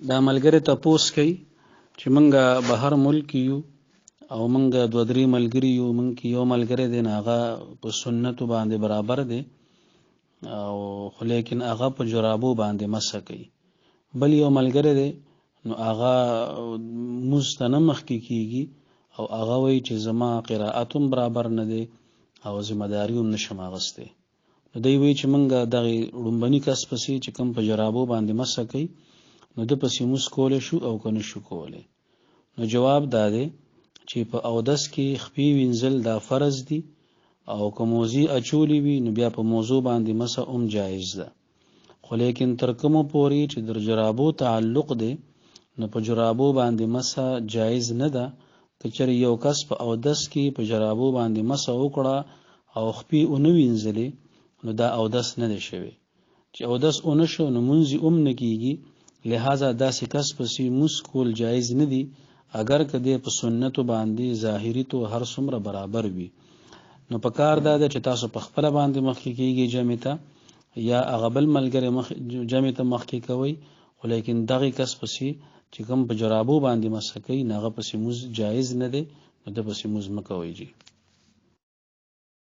دا ملګری تپوس کوي چې مونږه بهر ملک یو او مونږه دوه درې ملګري یو، مونږ کې یو ملګری دی هغه په سنتو باندې برابر دی او خو لیکن هغه په جرابو باندې مسح کوي. بل یو ملګری دی نو هغه موږ ته نه مخکې کیږي او هغه وایي چې زما قرائت هم برابر نه دی او ذمہ داري هم نشم اخیستی. نو دی وایي چې مونږ دغه لومبني کس پسې چې کوم په جرابو باندې مسح کوي نو د پسې موږ کولی شو او که نه شو کولی. نو جواب دا دی چې په اودس کې خپې وینځل دا فرض دي او که موزي اچولی وي نو بیا په موضوع باندې مسح هم جایز ده، خو لیکن تر کومه پورې چې د جرابو تعلق دی نو په جرابو باندې مسح جایز نه ده. که چېرې یو کس په اودس کې په جرابو باندې مسح وکړه او خپې ونه وینځلې نو دا اودس نه دی شوی. چې اودس ونه شو نو مونځ هم نه کیږي، لہذا داسې کس پسې موږ کول جایز نه دي اگر که دی په سنتو باندې ظاهري تو هر څومره برابر وي. نو په کار دا ده چې تاسو په خپله باندې مخکې کیږئ جمع ته یا هغه بل ملګری جمع ته مخکې کوئ، خو لیکن دغې کس پسې چې کوم په جرابو باندې مسح کوي نو هغه پسې موږ جایز نه دی، نو ده پسې موږ مه کوئ جی.